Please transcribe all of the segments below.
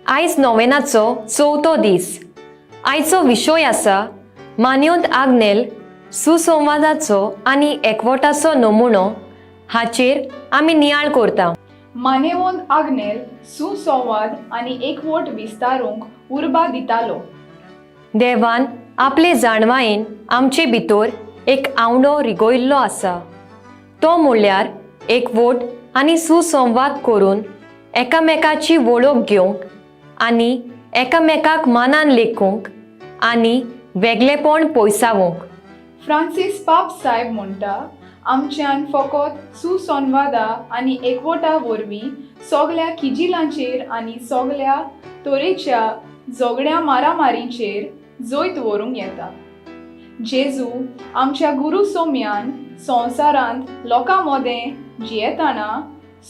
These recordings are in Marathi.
आयज नोवेनाचो चवथो दीस। आयचो विशय आसा मान्योंत आग्नेल सुसंवादाचो आनी एकवटाचो नमुनो हाचेर आमी नियाळ करता। मानेवंत आग्नेल सुसंवाद आनी एकवट विस्तारूंक उर्बा दितालो। देवान आपले जाणवायेन आमचे भितर एक आवंडो रिगोयल्लो आसा। तो म्हणल्यार एकवट आनी सुसंवाद करून एकामेकाची वळख घेवंक आनी एकामेकाक मानान लेखूंक आनी वेगळेपण पयसावंक। फ्रांसीस पाप साहेब म्हणटा, आमच्यान फकत सुसंवादा आनी एकवटा वरवीं सगळ्या किजिलांचेर आनी सगळ्या तरेच्या झगड्या मारामारींचेर जैत व्हरूंक येता। जेजू आमच्या गुरू सोम्यान संवसारांत लोकां मदें जियेताना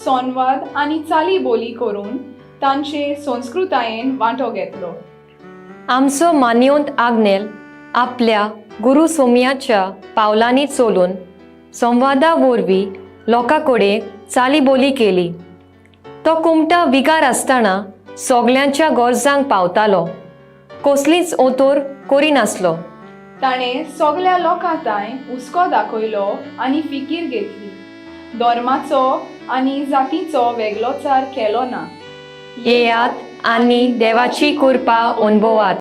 संवाद आनी चाली बोली करून तांचे संस्कृतायेन वांटो घेतलो। आमचो मान्योंत आग्नेल आपल्या गुरू सोमयाच्या पावलांनी चलून संवादा वरवीं लोकां कडेन चाली बोली केली। तो कुमटा विगार आसतना सगळ्यांच्या गरजांक पावतालो, कसलीच ओतोर करिनासलो। ताणें सगळ्या लोकां तांय हुस्को दाखयलो आनी फिकीर घेतली। धर्माचो आनी जातीचो वेगळोचार केलो ना। येयात आनी देवाची कृपा अनुभवात।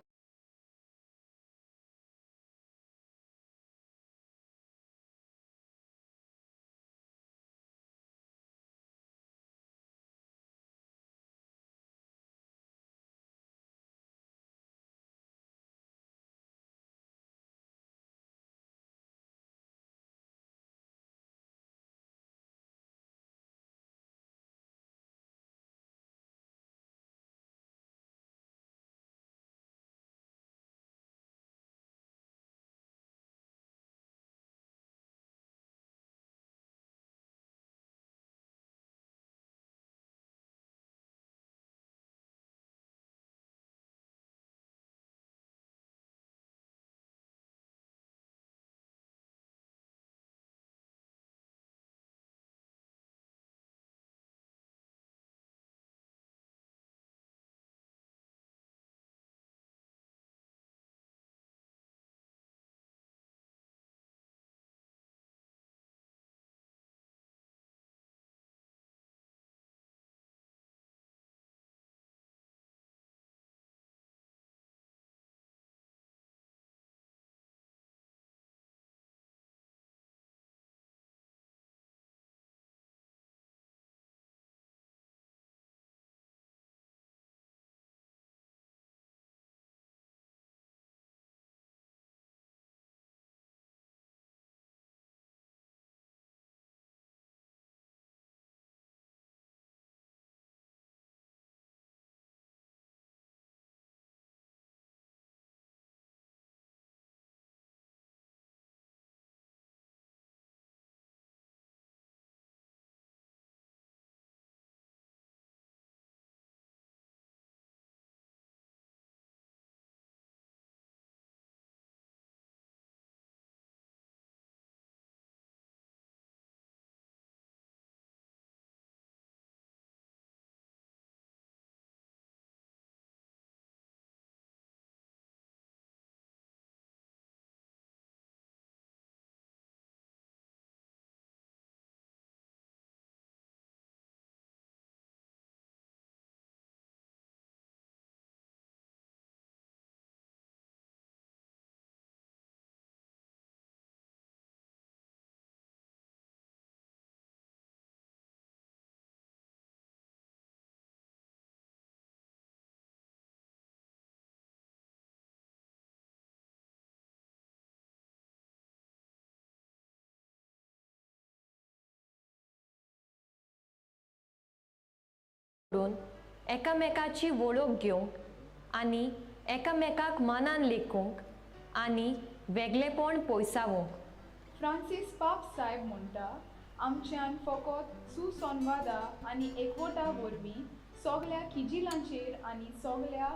एकामेकाची वळख घेवंक आनी एकामेकाक मानान लेखूंक आनी वेगळेपण पयसावंक। फ्रांसीस पाप साहेब म्हणटा, आमच्यान फकत सुसंवादा आनी एकवटा वरवीं सगळ्या किजिलांचेर आनी सगळ्या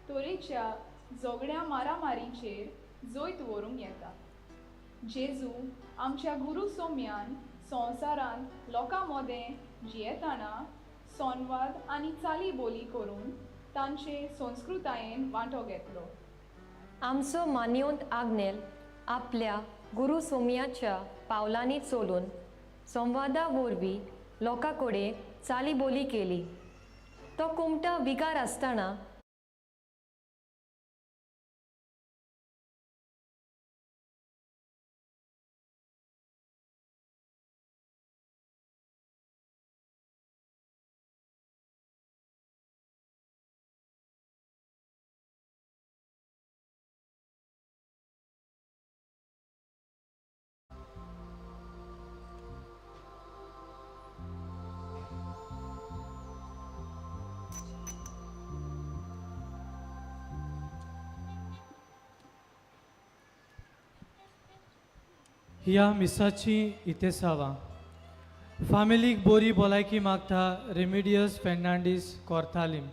तरेच्या झगड्या मारामारींचेर जैत व्हरूंक येता। जेजू आमच्या गुरू सोम्यान संवसारांत लोकां मदें जियेताना संवाद आनी चाली बोली करून तांचे संस्कृतायेन वांटो घेतलो. आमचो मानियोंत आग्नेल आपल्या गुरू सोमयाच्या पावलांनी चलून संवादा वरवीं लोकां कडेन चालीबोली केली. तो कुमटा विकार आसतना ह्या मिसाची इतेसावा फॅमिलीक बरी भलायकी मागता रेमिडियस फेर्नांडीस कोर्तालीम.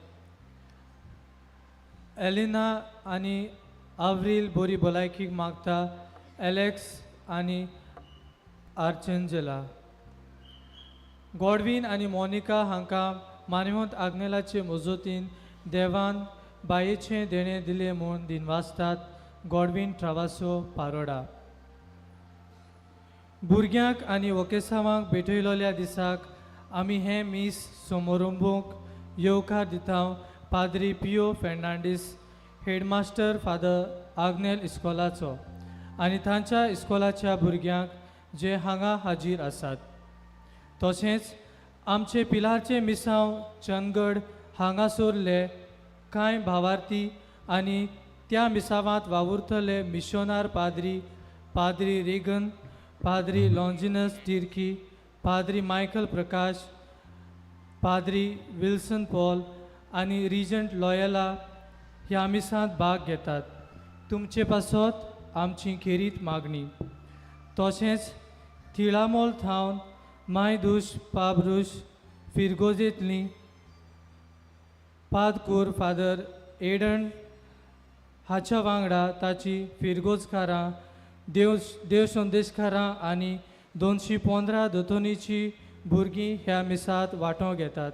एलिना आनी आव्रील बरी भलायकीक मागता एलेक्स आनी आर्चेंजेला. गॉडविन आनी मोनिका हांकां मानिवंत आग्नेलाचे मजतीन देवान बायेचें देणें दिलें म्हूण दिनवासतात. गॉडविन ट्रावासो पारोडा. भुरग्यांक आनी वोकेसांवांक भेटयलोल्या दिसाक आमी हे मीस समारंभूक येवकार दिता. पाद्री पियो फेर्नांडीस, हेडमास्टर फादर आग्नेल इस्कोलाचो आनी तांच्या इस्कोलाच्या भुरग्यांक जे हांगा हाजीर आसात. तशेंच आमचे पिलारचे मिसांव चंदगड हांगासरले कांय भावार्थी आनी त्या मिसावांत वावुरतले मिशोनार पाद्री रेगन, पाद्री लॉन्जिनस तिर्की, पाद्री मायकल प्रकाश, पाद्री विल्सन पॉल आनी रिजंट लॉयला ह्या मिसांत भाग घेतात. तुमचे पासत आमची खेरीत मागणी. तशेंच तिळामोल थावन मायदूश पाब्रुश फिरगोजेतली पादकूर फादर एडन हाच्या वांगडा ताची फिरगोजकारां, देव संदेशकारां आनी 215 दोतोनीची भुरगीं ह्या मिसांत वांटो घेतात.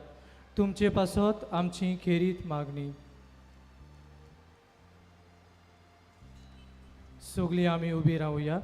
तुमचे पासत आमची खेरीत मागणी. सगळीं आमी उबी रावया.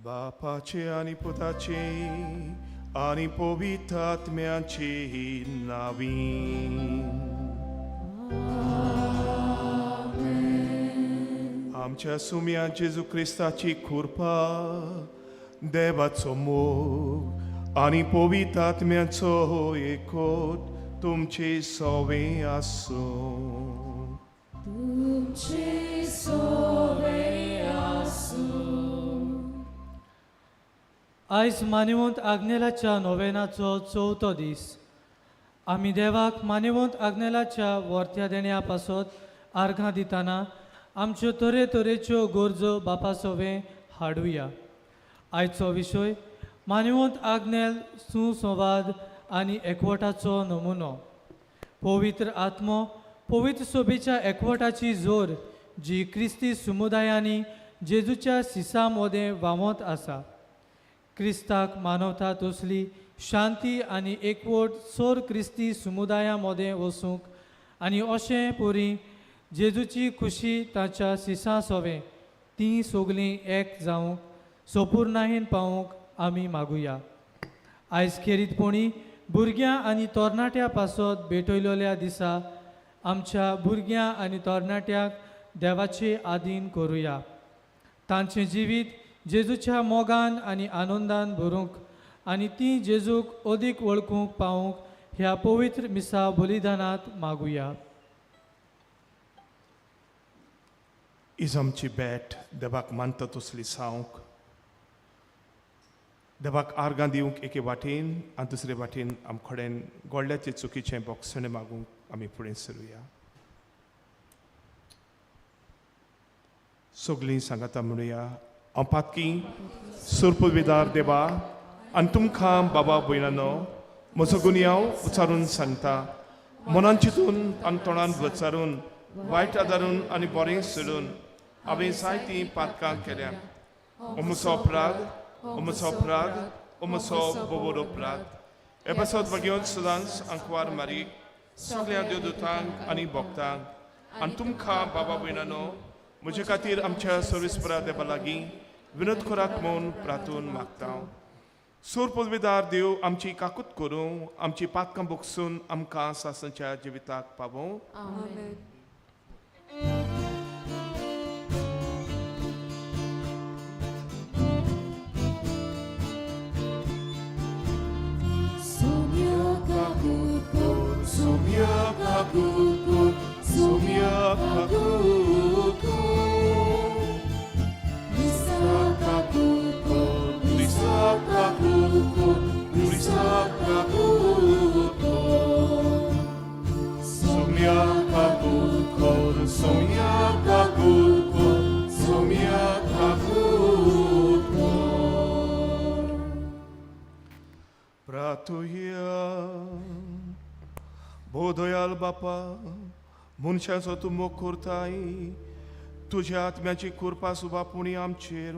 बापाचे आणि पुताचे आणि पवित्रात्म्याचे नावी. आमच्या सुम्या जेजू क्रिस्ताची कृपा, देवाचो मोग आणि पवित्रात्म्याचो एकूट तुमचे सोवे आसो. आयज मानिवंत आग्नेलाच्या नोवेनाचो चवथो दीस. आमी देवाक मानिवंत आग्नेलाच्या वर्त्या देण्या पासत आर्गां दितना आमच्यो तरेतरेच्यो गरजो बापा सोवे हाडुया. आयचो विशय मानिवंत आग्नेल सुसंवाद आनी एकवटाचो नमुनो. पवित्र आत्मो पवित्र सोबेच्या एकवटाची जोर जी क्रिस्ती समुदायांनी जेजूच्या सिसा मदें व्हांवत आसा. क्रिस्ताक मानवता तसली शांती आनी एकवट सोर क्रिस्ती समुदाया मदें वसूंक आनी अशें परी जेजूची खुशी ताच्या सिसां सोवें ती सगळीं एक जावंक सोपुर्णायेन पावूंक आमी मागुया. आयज खेरीतपणी भुरग्यां आनी तरणाट्या पासत भेटयलोल्या दिसा आमच्या भुरग्यां आनी तरणाट्याक देवाचे आदीन करुया. तांचें जिवीत जेजूच्या मोगान आनी आनंदान भरूंक आनी ती जेजूक अदीक वळखूंक पावूंक ह्या पवित्र मिसा बलिदानांत मागुया. इज आमची बॅट देवाक मानता तसली सावंक. देवाक आर्गां दिवंक एके वाटेन आनी दुसरे वाटेन आमकोडेन गोडल्याचे चुकीचें बोगसणे मागूंक आमी फुडें सरुया. सगळीं सांगाता म्हणुया. हांव पातकी सुरपुविदार देवा आनी तुमकां बाबा भयणानो म्हजो गुन्यांव उचारून सांगता. मनान चिंतून आनी तोंडान वचारून वायट आदारून आनी बरें सोडून हांवें जायतीं पातकां केल्या. म्हजो अपराध म्हजो बोबोर अपराध. हे पासत वागेवन सदांच आंकवार मारीक सगळ्या देवदूतांक आनी भक्तांक आनी तुमकां बाबा भयणानो म्हजे खातीर आमच्या सर्विस्परा देवा लागीं विनोद कराक म्हूण प्रार्थून मागता. सोर पदवीदार देव आमची काकूत करूं आमची पातकां बोगसून आमकां सासणच्या जिविताक पावूं. बोधयाल बापा मनशाचो तूं मोग करताय तुज्या आत्म्याची कृपा सुबापुणी आमचेर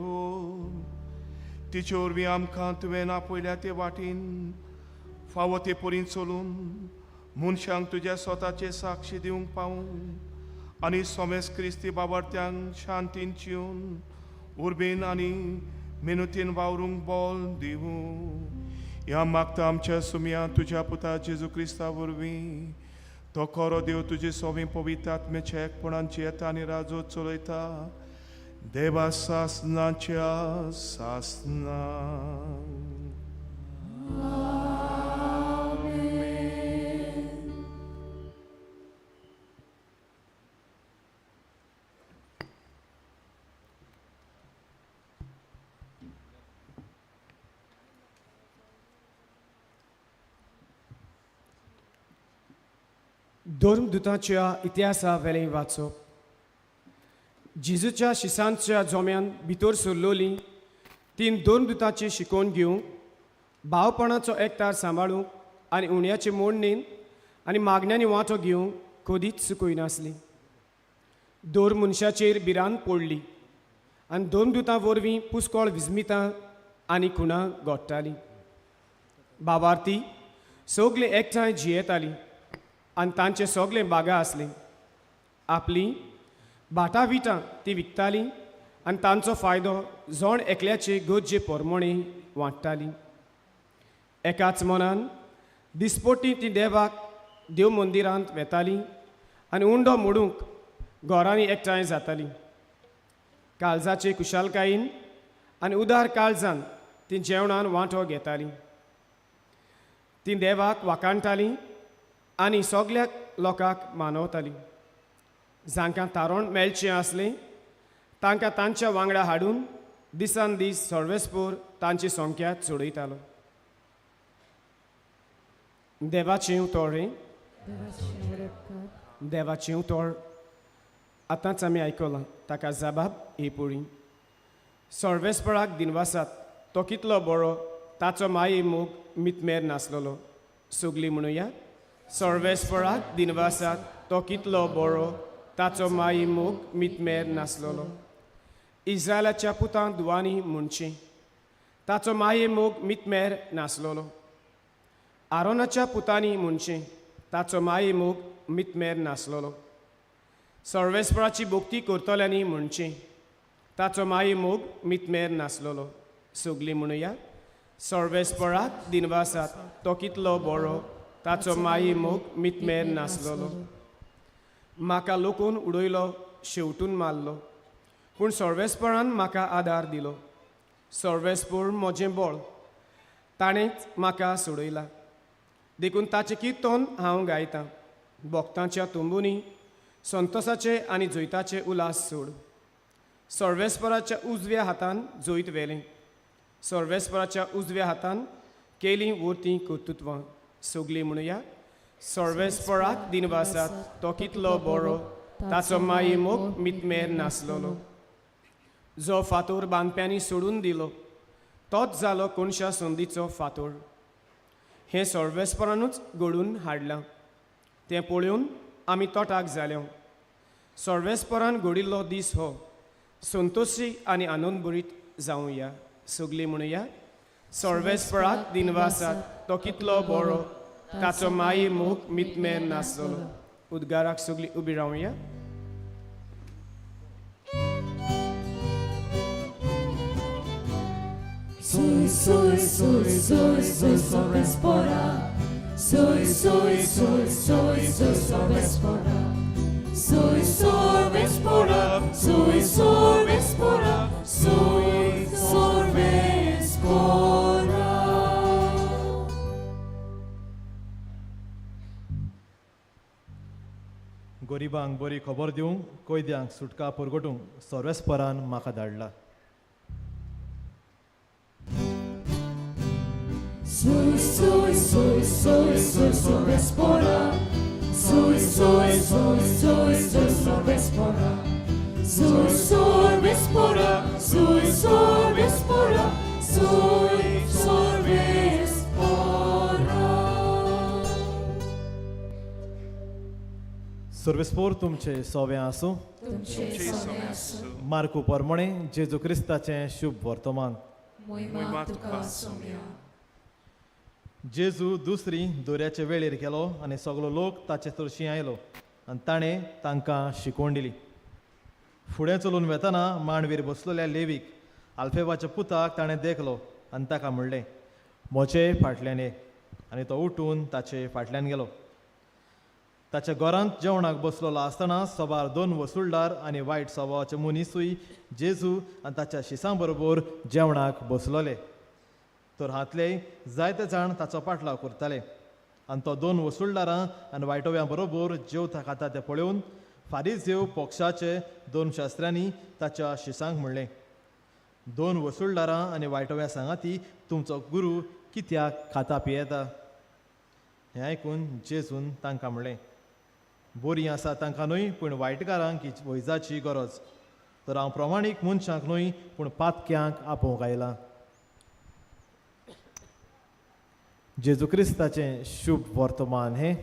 तिचे वरवीं आमकां तुवें आपयल्या ते वाटेन फावो ते परीन चलून मनशांक तुज्या स्वताचे साक्षी दिवंक पावूं आनी सोमेस क्रिस्ती बाबार्थ्यांक शांतीन जिवन उर्बेन आनी मेहनतीन वावरूंक बोल दिवूं. ह्या मागता आमच्या सुमया तुज्या पुता जेजू क्रिस्ता वरवीं. तो खरो देव तुजे सोबीं पवित्र आत्म्याच्या एकपणांची येता आनी राजो चलयता देवा सासनाच्या सासना. धर्मदुतांच्या इतिहासा वेलें वाचप. जेजूच्या शिसांच्या जोम्यान भितर सरलोलीं तीन धर्मदुतांची शिकोवन घेवंक भावपणाचो एकठार सांबाळूंक आनी उण्याचे मोडणेन आनी मागण्यांनी वांटो घेवंक कधीच चुकय नासली. दोन मनशाचेर भिरांत पडली आनी धर्मदुतां वरवीं पुस्कळ विस्मितां आनी खुणां घोट्टालीं. बाबार्थी सगळीं एकठांय जियेतालीं आनी तांचे सगळे बागा आसले. आपली भाटां विटां ती विकतालीं आनी तांचो फायदो जोण एकल्याचे गरजे पोरमोणे वांट्टालीं. एकाच मनान दिसपट्टी ती देवाक देव मंदिरांत वेतालीं आनी उंडो मोडूंक घरांनी एकठांय जातालीं. काळजाचे कुशालकायेन आनी उदार काळजान ती जेवणान वांटो घेतालीं. ती देवाक वाकाणटालीं आनी सगळ्या लोकांक मानवताली. जांकां तारण मेळचें आसलें तांकां तांच्या वांगडा हाडून दिसान दीस सर्वेस्पोर तांची संख्या चडयतालो. देवाचें उतर रे देवाचें उतर आतांच आमी आयकलां. ताका जबाब ही पळय. सर्वेस्पराक दिनवासात तो कितलो बरो ताचो माये मोग मितमेर नासलोलो. सगळीं म्हणुया, सर्वेस्पराक दिनवासात तो कितलो बरो ताचो माये मोग मितमेर नासलोलो. इस्रायलाच्या पुतां दुवानी म्हणचें ताचो माये मोग मितमेर नासलोलो. आरोनाच्या पुतांनी म्हणचें ताचो माये मोग मितमेर नासलोलो. सर्वेस्पराची भोक्ती करतल्यांनी म्हणचें ताचो माये मोग मितमेर नासलोलो. सगळीं म्हणुया, सर्वेस्पराक दिनवासात तो कितलो बरो ताचो माये मोग मितमेर नासलोलो. म्हाका लोकून उडयलो, शेवटून मारलो, पूण सर्वेस्परान म्हाका आदार दिलो. सर्वेस्पोर म्हजें बळ, ताणेंच म्हाका सोडयला. देखून ताचें किर्तन हांव गायतां. भोगतांच्या तुंबुनी संतोसाचे आनी जोयताचे उलास सोड. सर्वेस्पराच्या उजव्या हातान जोयत व्हेलें, सर्वेस्पराच्या उजव्या हातान केलीं वर्तीं कर्तुत्वां. सगळीं म्हणुया, सर्वेस्पराक दिनवासात तो कितलो बरो ताचो माये मोग मितमेर नासलोलो. जो फातोर बांदप्यांनी सोडून दिलो तोच जालो कोणशा संदीचो फातोर. हें सर्वेस्परानूच घडून हाडलां. तें पळोवन आमी तोटाक जाल्यो. सर्वेस्परान घडिल्लो दीस हो संतोशी आनी आनंद भरीत जावया. सगळीं म्हणुया, सर्वेस्पराक दिनवासात तो कितलो बरो ताचो माये मोग मितमेर नासलोलो. उद्गाराक सगळीं उबी रावया. Soy, soy, soy, soy, soy Sobespora. Soy, soy, soy, soy, soy Sobespora. Soy Sobespora, soy Sobespora, soy Sobespora. गरिबांक बरी खबर दिवंक, कैद्यांक सुटका परगटूंक सर्वेस्परान म्हाका धाडला. Soy, soy, soy, soy, soy Sobespora. Soy, soy, soy, soy, soy Sobespora. Soy Sobespora, soy Sobespora, soy Sobespora. सर्वेस्पोर तुमचे सोवे आसूं. मार्कू परमणे जेजू क्रिस्ताचें शुभ वर्तमान. जेजू दुसरी दोऱ्याचे वेळेर गेलो आनी सगलो लोक ताचे तरशी आयलो आनी ताणें तांकां शिकवण दिली. फुडें चलून वेतना मांडवीर बसलेल्या लेवीक आल्फेवाच्या पुताक ताणें देखलो आनी ताका म्हणलें, म्हजे फाटल्यान ये. आनी तो उठून ताचे फाटल्यान गेलो. ताच्या घरांत जेवणाक बसलेलो आसतना सवार 2 वसुलदार आनी वायट स्वभावाचे मनीसूय जेजू आनी ताच्या शिसां बरोबर जेवणाक बसलोले. तर हातले जायते जाण ताचो पाटलाव करताले. आनी तो 2 वसुलदारां आनी वायटव्यां बरोबर जेवता खाता तें पळोवन फारिझेव पक्षाचे 2 शास्त्र्यांनी ताच्या शिसांक म्हणलें, 2 वसुलदारां आनी वायटव्या सांगाती तुमचो गुरू कित्याक खाता पियेता. हें आयकून जेजून तांकां म्हणलें, बरीं आसा तांकां न्हय पूण वायटकारांक ही वैजाची गरज. तर हांव प्रमाणीक मनशांक न्हय पूण पातक्यांक आपोवंक आयलां. जेजू क्रिस्ताचें शुभ वर्तमान हें.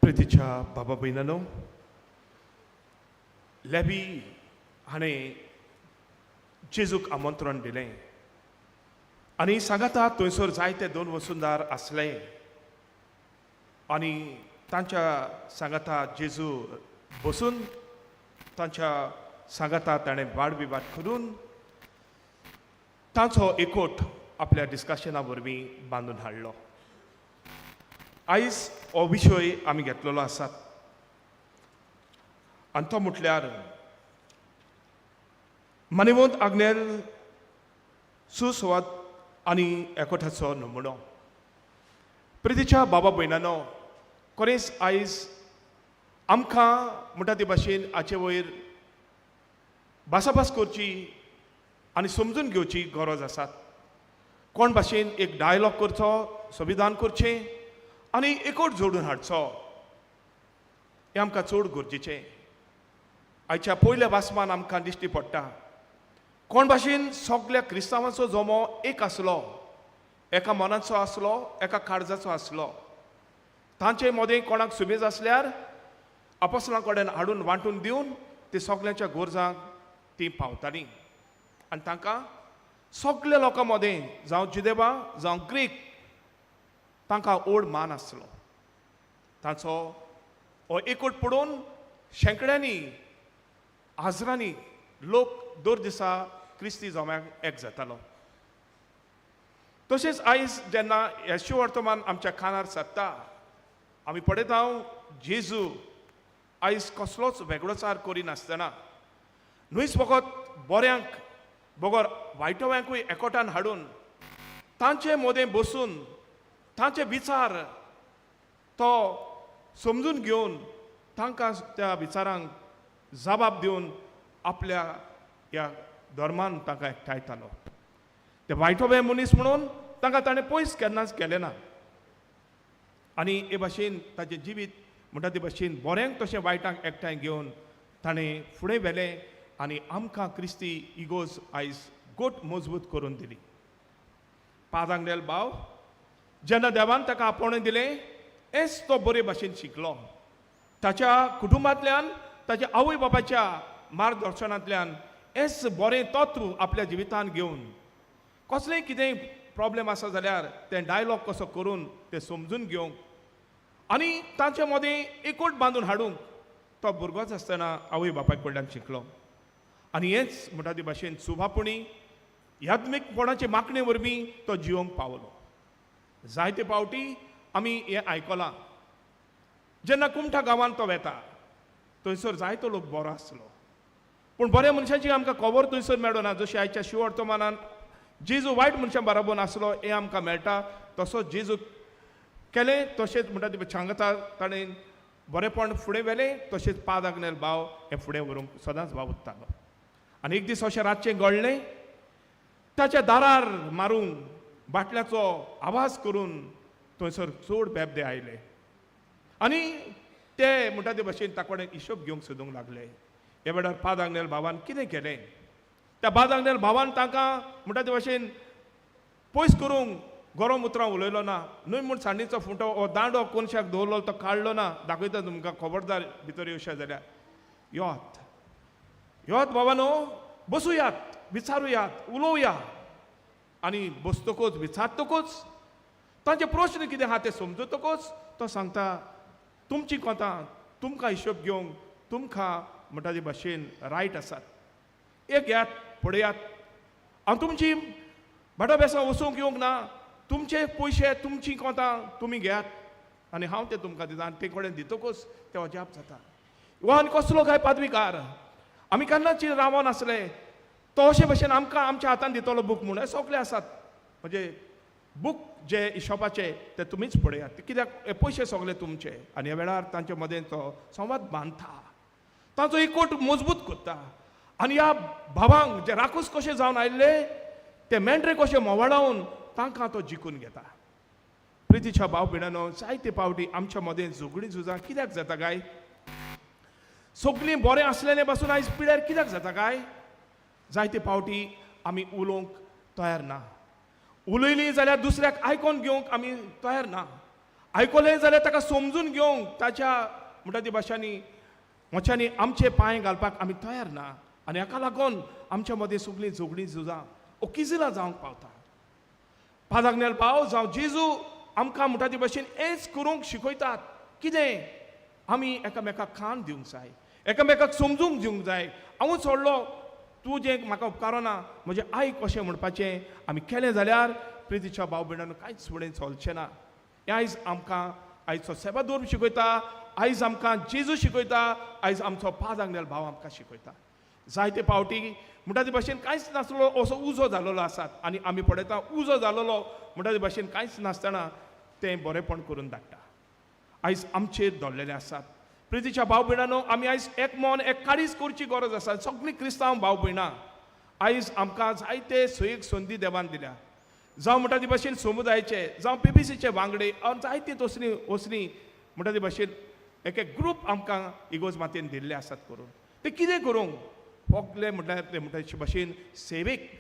प्रितीच्या बाबा भयणानो, लेबी हाणें जेजूक आमंत्रण दिलें आनी सांगाता थंयसर जायते 2 वसुलदार आसले आनी तांच्या सांगाता जेजू बसून तांच्या सांगाता ताणें वाड विवाद करून तांचो एकवट आपल्या डिस्कशना वरवीं बांदून हाडलो. आयज हो विशय आमी घेतलेलो आसात आनी तो म्हटल्यार मानिवंत आग्नेल सुसंवाद आनी एकठांचो नमुनो. प्रितीच्या बाबा भयणांनो, खरेंच आयज आमकां म्हणटा ते भाशेन हाचे वयर भासाभास करची आनी समजून घेवची गरज आसा. कोण भाशेन एक डायलॉग करचो, संविधान करचें आनी एकवट जोडून हाडचो हें आमकां चड गरजेचें. आयच्या पयल्या वाचमान आमकां दिश्टी पडटा कोण भाशेन सगळ्या क्रिस्तांवांचो जमो एक आसलो, एका मनाचो आसलो, एका काळजाचो आसलो. तांचे मदें कोणाक सुबेज आसल्यार अपोस्तलां कडेन हाडून वांटून दिवन ते सगळ्यांच्या गोरजांक ती पावतालीं. आनी तांकां सगळ्या लोकां मदें जावं जुदेवा जावं ग्रीक तांकां ओड मान आसलो. तांचो हो एकवट पडून शेंकड्यांनी हाजरांनी लोक दर दिसा क्रिस्ती जम्याक एक जातालो. तशेंच आयज जेन्ना हे शिवर्तमान आमच्या कानार सत्ता आमी पळयता जेजू आयज कसलोच वेगळोचार करिनासतना न्हयच फकत बऱ्यांक बगर वायटव्यांकूय एकवटान हाडून तांचे मदें बसून तांचे विचार तो समजून घेवन तांकां त्या विचारांक जबाब दिवन आपल्या ह्या धर्मान तांकां एकठांयतालो. ते वायटवे मनीस म्हणून तांकां ताणें पयस केन्नाच केलें ना. आनी हे भाशेन ताचें जिवीत म्हणटा ते भाशेन बऱ्यांक तशें वायटांक एकठांय घेवन ताणें फुडें व्हेलें आनी आमकां क्रिस्ती इगोज आयज गोट मजबूत करून दिली. पादांगडेल भाव जेन्ना देवान ताका आपोवणें दिलें हेंच तो बरे भाशेन शिकलो. ताच्या कुटुंबांतल्यान ताच्या आवय बापायच्या मार्गदर्शनांतल्यान हेंच बरें तत्व आपल्या जिवितांत घेवन कसलेंय कितेंय प्रॉब्लेम आसा जाल्यार तें डायलॉग कसो करून तें समजून घेवंक आनी तांचे मदें एकवट बांदून हाडूंक तो भुरगोच आसतना आवय बापाय कडल्यान शिकलो. आनी हेंच म्हणटा ते भाशेन सुभापुणी यात्मीकपणाचे मागणे वरवीं तो जिवंक पावलो. जायते फावटी आमी हें आयकलां जेन्ना कुमठा गांवांत तो वेता थंयसर जायतो लोक बरो आसलो पूण बऱ्या मनशाची आमकां खबर थंयसर मेळना. जशें आयच्या शिवर्तमानान जेजू वायट मनशां बरोबर आसलो हें आमकां मेळटा. तसोच जेजू केलें तशेंच म्हणटा ते सांगता ताणें बरेपण फुडें व्हेलें तशेंच पाद आग्नेल भाव हें फुडें व्हरूंक सदांच वावुरतालो. आनी एक दीस अशें रातचें घडलें ताच्या दारार मारूंक बाटल्याचो आवाज करून थंयसर चड बेबदे आयले आनी ते म्हणटा ते भाशेन ताचे कडेन हिशोब घेवंक सोदूंक लागले. हे वेळार पाद आग्नेल भावान कितें केलें? त्या पाद आग्नेल भावान तांकां म्हणटा ते भाशेन पयस करूंक गरम उतरां उलयलो ना. न्हय म्हूण सान्नीचो फुटो हो दांडो कोनशाक दवरलो तो काडलो ना. दाखयता तुमकां खबरदार भितर येवशे जाल्यार. योत योत बाबानो बसूयात, विचारुयात, उलोवया. आनी बसतकूच विचारतकूच तांचे प्रश्न कितें आहा ते समजतकूच तो सांगता तुमची कोतां तुमकां हिशोब घेवंक तुमकां म्हणटा ते भाशेन रायट आसात. एक घेयात पळयात हांव तुमची भाटां बेसां वसूंक येवंक ना. तुमचे पयशे तुमची कोतां तुमी घेयात आनी हांव ते तुमकां दिता. आनी ते कडेन दितकूच ते अजाप जाता. हो आनी कसलो काय पादविकार आमी केन्नाच रावोन आसले तो अशे भशेन आमकां आमच्या हातान दितलो बूक म्हूण हे सगळे आसात. म्हणजे बूक जे हिशोबाचे ते तुमीच पळयात कित्याक हे पयशे सगळे तुमचे. आनी ह्या वेळार तांचे मदें तो संवाद बांदता तांचो एकवट मजबूत करता. आनी ह्या भावांक जे राखूस कशे जावन आयिल्ले ते मेंढरे कशे मोवाडावन तांकां तो जिखून घेता. प्रितीच्या भाव भयणांनो जायते फावटी आमच्या मदें झगडीं झुजां कित्याक जाता काय? सगळीं बरें आसलेले पासून आयज पिड्यार कित्याक जाता काय? जायते फावटी आमी उलोवंक तयार ना. उलयलीं जाल्यार दुसऱ्याक आयकोन घेवंक आमी तयार ना. आयकलें जाल्यार ताका समजून घेवंक ताच्या म्हणटा ती भाशांनी मोच्यांनी आमचे पांय घालपाक आमी तयार ना. आनी हाका लागून आमच्या मदें सगळीं झगडीं झुजां ओकिजिलां जावंक पावता. पाद आग्नेल भाव जावं जेजू आमकां म्हणटा ती भाशेन हेंच करूंक शिकयतात. कितें? आमी एकामेकाक खाण दिवंक जाय, एकामेकाक समजूंक दिवंक जाय. हांवूच सोडलो तूं जें म्हाका उपकारो ना म्हजें आयक कशें म्हणपाचें आमी केलें जाल्यार प्रितीच्या भाव भयणांनो कांयच फुडें चलचें ना. हें आयज आमकां आयचो सेबादोर शिकयता, आयज आमकां जेजू शिकयता, आयज आमचो पाद आंगलेलो भाव आमकां शिकयता. जायते पावटी म्हणटा ते भाशेन कांयच नासलो असो उजो जालोलो आसात आनी आमी पळयता उजो जालोलो म्हणटा ते भाशेन कांयच नासतना तें बरेंपण करून धाडटा. आयज आमचेर दडलेले आसात. प्रितीच्या भाव भयणांनो आमी आयज एक मन एक काळीज करची गरज आसा. सगळीं क्रिस्तांव भाव भयणां आयज आमकां जायते सोयेक संदी देवान दिल्या. जावं म्हणटा ते भाशेन समुदायाचे, जावं PBCचे वांगडे, जायते वचनी म्हणटा ते भाशेन एक ग्रूप आमकां इगोज मातयेन दिल्ले आसात करून. ते कितें करूंक फकले म्हटल्यार ते म्हणटा भाशेन सेवेक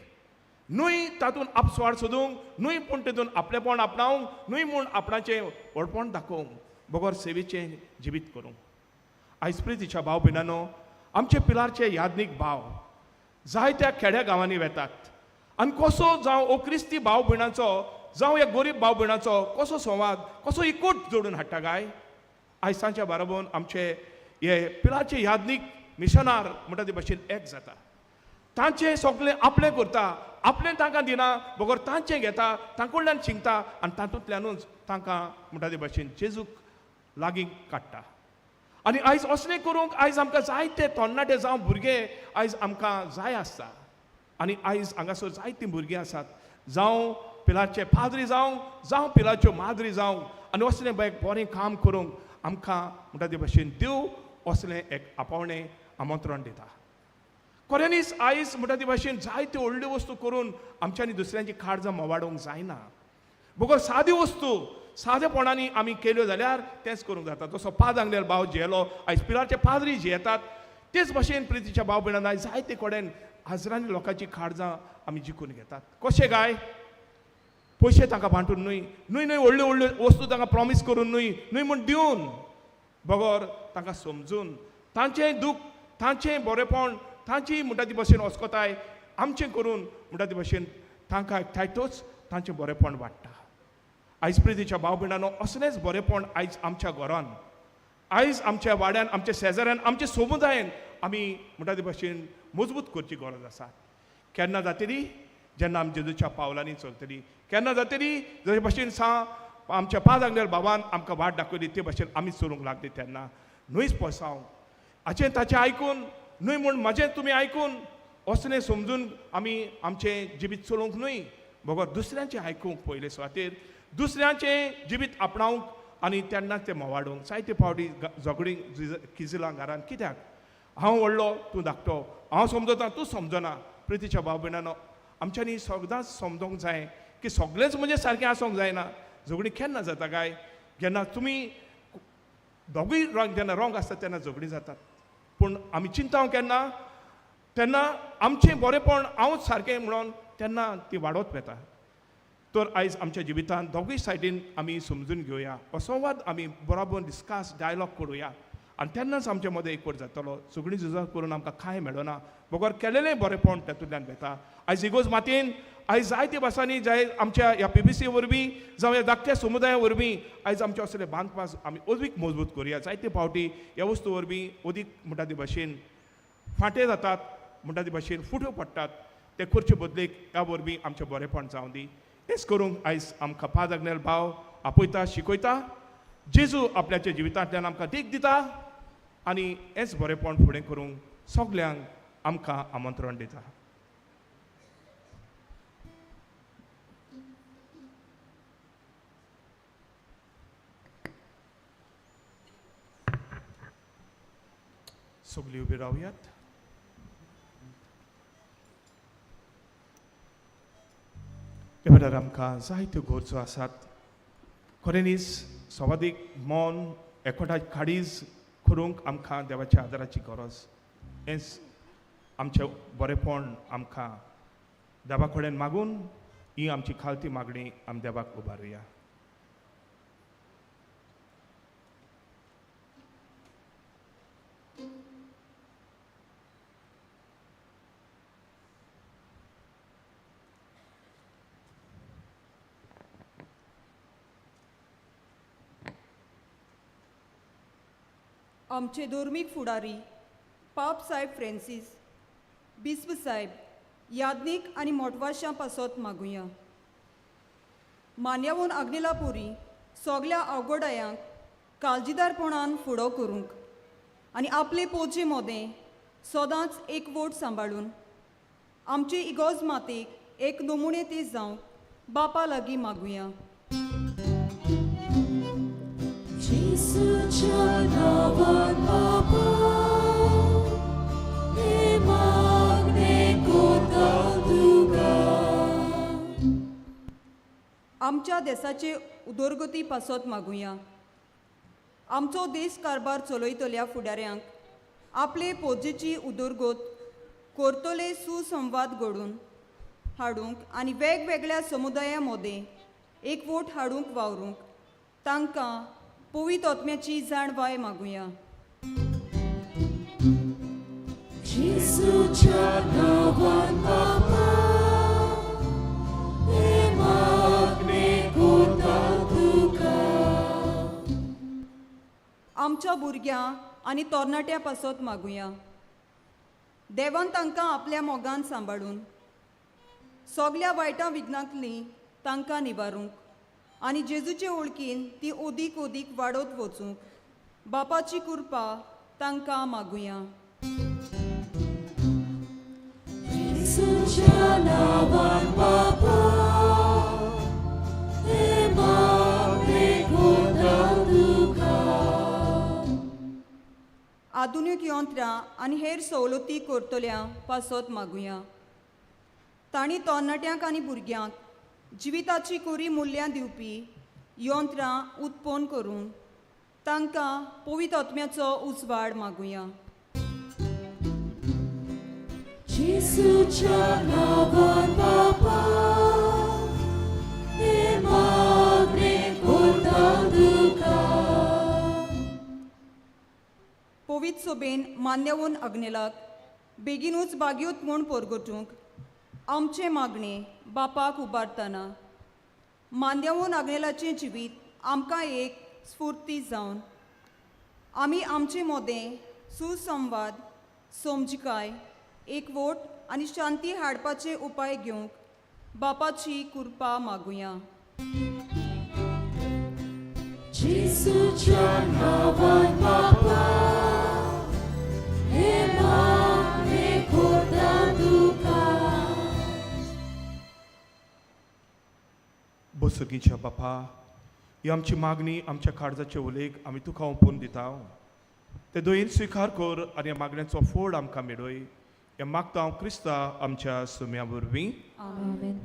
न्हय तातूंत आपस्वाड सोदूंक, न्हय पूण तातूंत आपलेपण आपणावंक, न्हय म्हूण आपणाचें व्हडपण दाखोवंक, बगोर सेवेचें जिवीत करूंक. आयज प्रितीच्या भाव भयणांनो आमचे पिलारचे यादनीक भाव जायत्या खेड्या गांवांनी वेतात आनी कसो जावं ओ क्रिस्ती भाव भयणांचो जावं एक गरीब भाव भयणांचो कसो संवाद कसो एकूट जोडून हाडटा काय. आयज सांच्या बाराबोन आमचे हे पिलारचे यादनीक मिशनार म्हणटा ते भाशेन एक जाता. तांचें सगळें आपलें करता, आपलें तांकां दिना, बगोर तांचें घेता, तांकडल्यान शिंगता आनी तातूंतल्यानूच तांकां म्हणटा ते भाशेन जेजूक लागीं काडटा. आनी आयज असलें करूंक आयज आमकां जायते तरणाटे जावं भुरगे आयज आमकां जाय आसता. आनी आयज हांगासर जायतीं भुरगीं आसात, जावं पिलारचे फादरी जावं पिलाच्यो मादरी जावं आनी असलें एक बरें काम करूंक आमकां म्हणटा ते भाशेन देव असलें एक आपावणें आमंत्रण दिता. खऱ्यांनीच आयज म्हणटा ते भाशेन जायत्यो व्हडल्यो वस्तू करून आमच्यांनी दुसऱ्यांची खाड मोवाडोवंक जायना. बगोर साद्यो वस्तू सादेपणांनी आमी केल्यो जाल्यार तेंच करूंक जाता. जसो पाद आंगलेलो भाव जियेलो आयज पिलारचे पाद्री जियेतात, तेच भाशेन प्रितीच्या भाव भयणांनी आयज जायते कडेन हजारांनी लोकांची खाडजां आमी जिखून घेतात. कशें काय पयशे तांकां बांटून न्हय व्हडल्यो व्हडल्यो वस्तू तांकां प्रॉमीस करून न्हय म्हूण दिवन, बगोर तांकां समजून तांचें दूख, तांचें बरेंपण, तांची म्हणटा ती भाशेन वस्कोताय आमचें करून म्हणटा ती भाशेन तांकां एकठांयतूच तांचें बरेंपण वाडटा. आयज प्रितीच्या भाव भयणांनो असलेंच बरेंपण आयज आमच्या घरान, आयज आमच्या वाड्यान, आमच्या शेजाऱ्यान, आमच्या समुदायान आमी म्हणटा ते भाशेन मजबूत करची गरज आसा. केन्ना जातली जेन्ना आमी जेजूच्या पावलांनी चलतली. केन्ना जातली जशे भाशेन आमच्या पाद आंगलेल्या भावान आमकां वाट दाखयली ते भाशेन आमी चलूंक लागली. तेन्ना न्हयच पळसांव हाचें ताचें आयकून, न्हय म्हूण म्हाजें तुमी आयकून असलें समजून आमी आमचें जिवीत चलोवंक न्हय, बगोर दुसऱ्यांचें आयकूंक पयले सुवातेर दुसऱ्यांचें जिवीत आपणावंक आनी तेन्नाच तें मोवाडोवंक. जायते फावटी झगडीं किजिलां घरान कित्याक हांव व्हडलो तूं धाकटो, हांव समजता तूं समजना. प्रितीच्या भाव भयणांनो आमच्यांनी सदांच समजोंक जाय की सगळेंच म्हणजे सारकें आसूंक जायना. झगडीं केन्ना जाता काय जेन्ना तुमी दोगूय जेन्ना रॉंग आसता तेन्ना झगडीं जातात. पूण आमी चिंताव केन्ना तेन्ना आमचें बरेंपण हांवूच सारकें म्हणून तेन्ना ती वाडत वेता. तर आयज आमच्या जिवितांत दोगूय सायडीन आमी समजून घेवया, हो संवाद आमी बरोबर डिस्कस डायलॉग करुया आनी तेन्नाच आमचे मदें एकवट जातलो. झगडीं झुजां करून आमकां कांय मेळना, बगोर केलेलें बरेंपण तातूंतल्यान घेता. आयज इगोज मातयेन आयज जायते भासांनी जाय आमच्या ह्या PBC वरवीं जावं ह्या धाकट्या समुदाया वरवीं आयज आमचे असले बांदपास आमी अदीक मजबूत करुया. जायते फावटी ह्या वस्तू वरवीं अदीक म्हणटा ते भाशेन फांटे जातात, म्हणटा ते भाशेन फुट्यो पडटात. ते करचे बदलेक ह्या वरवीं आमचें बरेंपण जावं दी. हेच करूंक आयज आमकां पाद आंगलेलो भाव आपयता, शिकयता. जेजू आपल्याच्या जिवितांतल्यान आमकां देख दिता आनी हेच बरेंपण फुडें करूंक सगल्यांक आमकां आमंत्रण दिता. सगळीं उबी रावयात. हे वेळार आमकां जायत्यो गरजो आसात. खऱ्यांनीच संवादीक मन एकवटाय काडीज करूंक आमकां देवाच्या आदाराची गरज. हेंच आमचें बरेंपण आमकां देवा कडेन मागून ही आमची खालती मागणी आमी देवाक उबारुया. आमचे धर्मीक फुडारी पाप साहेब फ्रांसीस, बिस्प साहेब यादनीक आनी मोटवाशां पासत मागुया. मान्यवून आग्नेला पुरी सगल्या अवघडायांक काळजीदारपणान फुडो करूंक आनी आपले पोचे मोदें सदांच एकवोट सांबाळून आमचे इगोज मातेक एक नमुणे ते जावंक बापा लागीं मागुया. जेसूच्या नावान बाबा, हे मागणे कोता तुका. आमच्या देशाचे उदरगती पासत मागुया. आमचो देश कारबार चलयतल्या फुडाऱ्यांक आपले पोजेची उदरगत करतले सुसंवाद घडून हाडूंक आनी वेगवेगळ्या समुदाया मदें एकवोट हाडूंक वावरूंक तांकां पवित्र आत्म्याची जाणवाय मागुया. जेसूच्या नावान बाबा, हे मागणे कोता तुका. आमच्या भुरग्यां आनी तरणाट्या पासत मागुया. देवान तांकां आपल्या मोगान सांबाळून सगल्या वायटा विघ्नांतलीं तांकां निबारूंक आनी जेजूचे ओळखीन ती ओदीक ओदीक वाडत वचूंक बापाची कृपा तांकां मागुया. जेसूच्या नावान बाबा, हे मागणे कोता तुका. आधुनीक यंत्रां आनी हेर सवलती करतल्या पासत मागुया. तांणी तरणाट्यांक आनी भुरग्यांक जिविताची खरी मुल्यां दिवपी यंत्रां उत्पन्न करून तांकां पवित्र आत्म्याचो उजवाड मागुया. जेसूच्या नावान बाबा, हे मागणे कोता तुका. पवित्र सोबेन मान्यवून आग्नेलाक बेगीनूच बागयोत म्हूण परगटूंक आमचे मागणे बापाक उबारतना मान्यवून आग्नेलाचें जिवीत आमकां एक स्फूर्ती जावन आमी आमचे मोदें सुसंवाद, समजिकाय, एकवोट आनी शांती हाडपाचे उपाय घेवंक बापाची कृपा मागुया. जेसूच्या नावान बाबा, हे मागणे कोता तुका. बसगीच्या बापा, ही आमची मागणी, आमच्या काळजाचे उलेख आमी तुका ओपून दिता. ते दोयीन स्विकार कर आनी ह्या मागण्यांचो फोड आमकां मेळय. हें मागता हांव क्रिस्ता आमच्या सुम्या वरवीं. आमेन.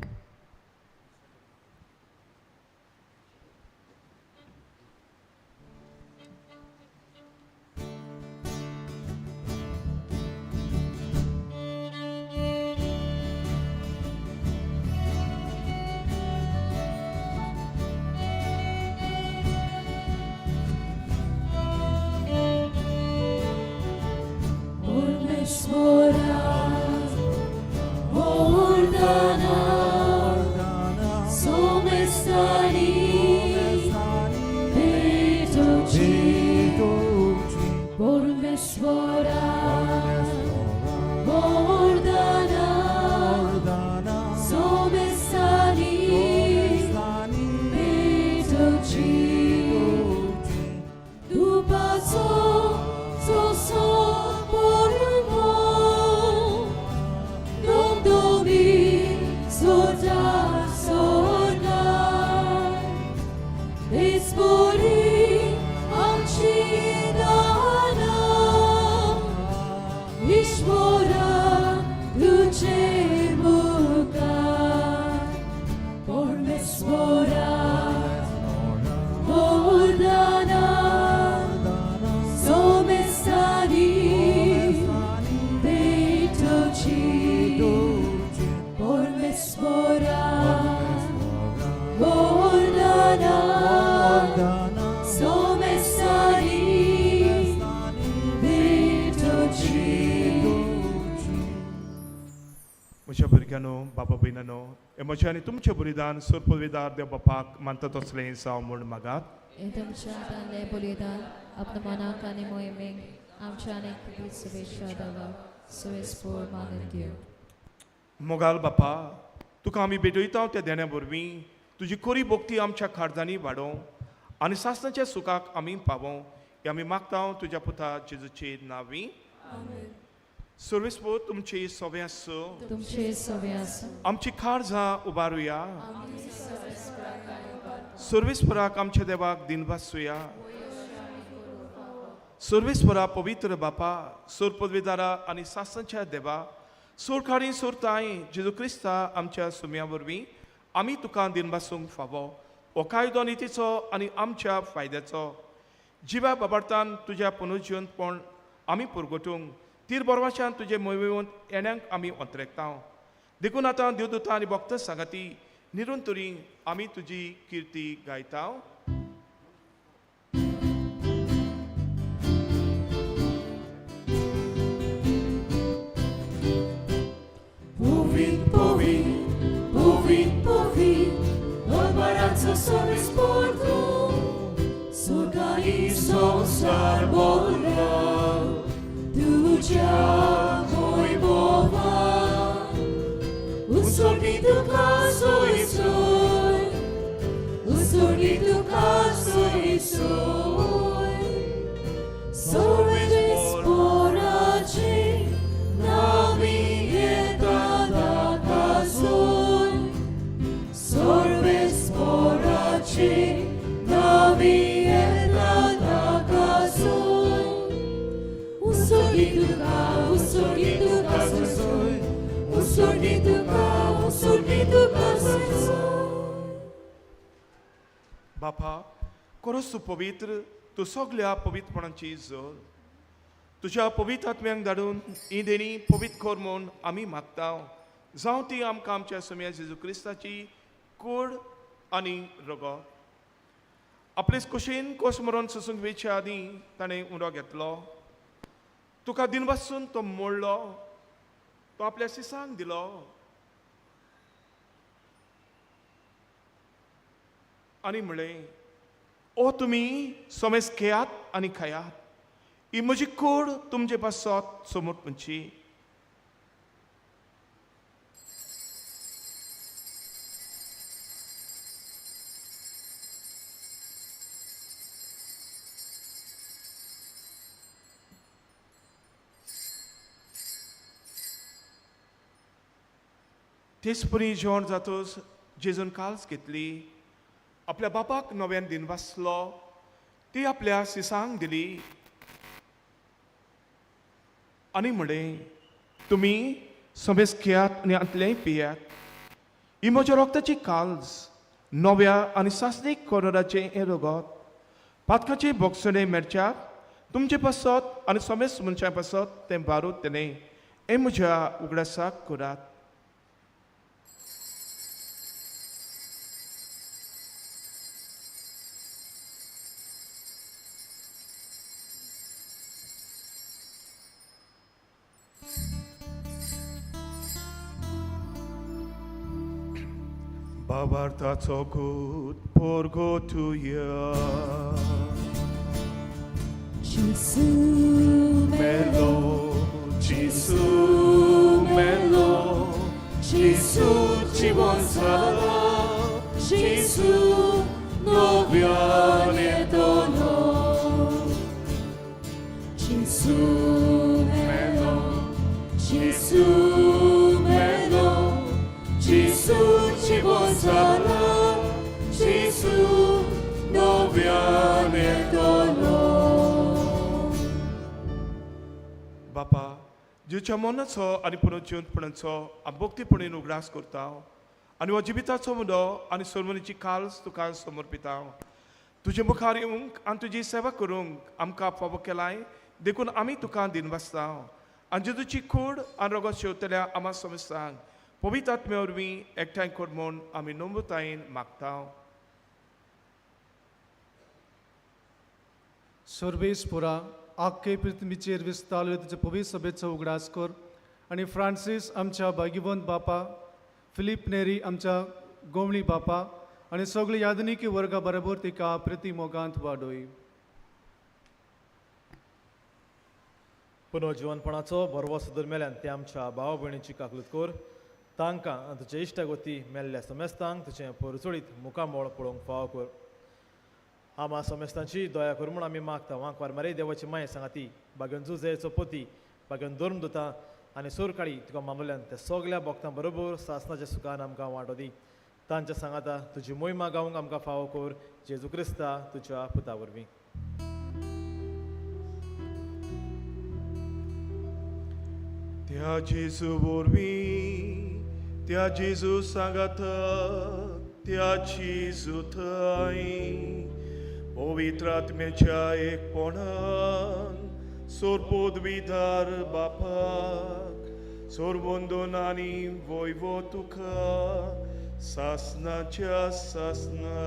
म्हज्या भुरग्यानो, बाबा भयणानो, हे म्हजें आनी तुमचें बलिदान सुरपविदार देव बापाक मानता तसलें जावं म्हूण मागात. हे तुमच्या दानले बलिदान आपल्या मनाक आनी मोहिमेक आमच्या अनेक शुभेच्छा दावा सुवेस्पोर मागून घेऊ. मोगाल बापा, तुका आमी भेटयता त्या देण्या वरवीं तुजी कोरी भोगती आमच्या खारजांनी वाडोवं आनी सासणाच्या सुखाक आमी पावों हे आमी मागता तुज्या पुता जेजूचे नांवी. सर्वेस्पो तुमची सोबे आसो. तुमचे सवे आसूं. आमची खारजां उबारुया. सर्वेस्पराक आमच्या देवाक दिनवासूया. सर्वेस्परा पवित्र बापा, सोर पदवीदारा आनी सासणाच्या देवा, सोरखारी सोरताय जेजू क्रिस्ता आमच्या सुम्या वरवीं आमी तुका दिनवासूंक फावो हो कायदो नितीचो आनी आमच्या फायद्याचो जिवा बाबार्थान तुज्या पुनर्जिवंतपण आमी पुरगोटूंक तीर बरवाच्यान तुजे मोहिमेंत येण्याक आमी अंतरेकता. देखून आतां देवदूतां आनी भक्त सांगाती निरंतरी आमी तुजी किर्ती गायता. Odmarańca sobie sportu, surga i sąsar bolał, Tudzia mój Boga, usorgi tu kaso i soj, usorgi tu kaso i soj, sorry sporaci, nawiję tada kazoj, sorry sporaci, nawiję tada kazoj, usorgi tu kaso soj, usorgi tu kaso soj. बापा खरोच तूं पवित्र, तूं सगळ्या पवित्रपणाची जोर. तुज्या पवित्र आत्म्यांक धाडून ही देणी पवित्र कर म्हूण आमी मागता. जावं ती आमकां आमच्या सुम्या जेजू क्रिस्ताची कूड आनी रगत. आपलेच कुशीन कोस मरोन सुसूंक वेच्या आदीं ताणें उंडो घेतलो. तुका दिनवासून तो मोडलो, तो आपल्या सिसांक दिलो. आनी म्हणलें, ओ तुमी सोमेस खेयात आनी खायात, ही म्हजी कूड तुमचे पासत समोर पंची. तेच परी जेवण जातोच जेजून काल्स घेतली, आपल्या बापाक नव्यान दिनवासलो, ती आपल्या सिसांक दिली आनी म्हणलें, तुमी समेस खेयात आनी आतलेंय पियात, ही म्हज्या रोगताची काल्स, नव्या आनी सासणीक कोरोनाचें हें रगत, पातकाचे बोगसणे मेरच्याक तुमचे पासत आनी समेस मनशां पासत तें बारूद तेणे हें म्हज्या उगडासाक करात. Babartaco good porgo tuya. Gesù Melo, Gesù melo, Gesù ci vuol salvare, Gesù non viene dono. Gesù melo, Gesù melo, Gesù ci vuol salvare, Gesù non viene dono. बापा जीवच्या मनाचो आनी पुनर्जिवंतपणाचो भक्तीपणीन उगडास करता आनी हो जिविताचो मुदो आनी सर्वनीची काल्स तुका समर्पिता. तुजे मुखार येवंक आनी तुजी सेवा करूंक आमकां फावो केलाय, देखून आमी तुका दिनवासता. आनी जेजूची कूड आनी रगत शेवतल्या आमा समस्तांक पवित्र आत्मे वरवीं एकठांय कर म्हूण आमी नम्रतायेन मागता. सर्वेस्पुरा आख्खे पृथ्वीचेर विस्तारले तुजे पवित्र सभेचो उगडास कर आनी फ्रांसीस आमच्या भाग्यवंत बापा, फिलीप नेरी आमच्या गोवळी बापा आनी सगळे यादनिकी वर्गा बरोबर तिका प्रतिमोगांत वाडोय. पुनर्जिवनपणाचो बरवो सुदर मेल्यान ते आमच्या भाव भयणीची काकलूत कर. तांकां आनी तुजे इश्टागोती मेल्ल्या समेस्तांक तुजें परचुळीत मुखामोळ पळोवंक फाव कर. आमा समेस्तांची दया कर म्हूण आमी मागता. वांकवार मरे देवाची माय सांगाती बागेवन जुजेचो पोती बागेवन धर्म दोता आनी सोर काळी तुका मामल्यान त्या सगल्या भक्तां बरोबर सासणाच्या सुखान आमकां वांटो दी. तांच्या सांगाता तुजी मोहिमा गावंक आमकां फावो कर. जेजू क्रिस्ता तुज्या पुता वरवीं. त्या जेजू वरवीं त्या जेजू सांगात त्या जेजू थंय पवित्र आत्म्याच्या एकपणान सोरपोदविदार बापाक सोरबोंदोन आनी वैभव तुका सासणाच्या सासना.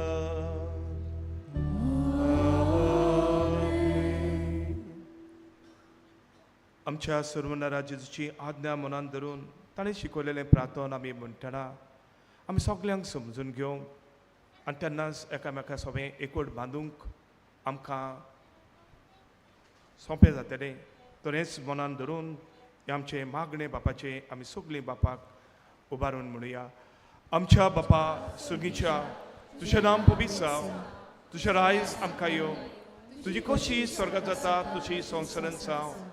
आमच्या सर्वनारा जेजूची आज्ञा मनान धरून ताणें शिकवलेलें प्रार्थना आमी म्हणटना आमी सगल्यांक समजून घेवंक आनी तेन्नाच एकामेका सगळें एकवट बांदूंक आमकां सोंपें जातलें. तर हेंच मनान धरून आमचे मागणे बापाचे आमी सगळीं बापाक उबारून म्हणुया. आमच्या बापा सुगीच्या तुजें नांव पवित्र जावं. तुजें रायज आमकां येवं. तुजी खोशी स्वर्गांत जाता तुजी संवसारांत जावं.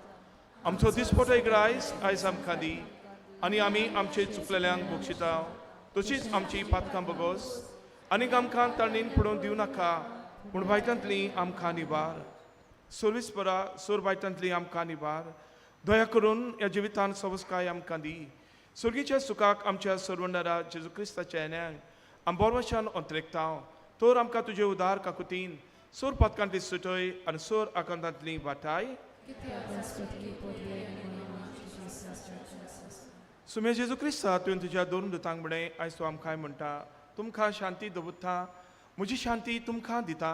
आमचो दिसपटो एक आयज आमकां दी आनी आमी आमचे चुकलेल्यांक बक्षिता तशीच आमची पातकां बगोस आनीक आमकां तळणीन पडोवन दिवं नाका पूण वायटांतली आमकां निबार. सोर्विस्परा सोर वायटांतली आमकां निबार. दया करून ह्या जिवितांत सवस्काय आमकां दी. सुर्गीच्या सुखाक आमच्या सर्वनारा जेजू क्रिस्ताच्या येण्याक आमी बोरवशान अंतरेकता. तर आमकां तुजे उदार काकुतीन सोर पातकांतली सुटय आनी सोर आकांतांतली वाटाय. सुमे जेजू क्रिस्ता तुवें तुज्या दोन दुतांक म्हणे आयज तूं आमकां म्हणटा तुमकां शांती दवरता म्हजी शांती तुमकां दिता.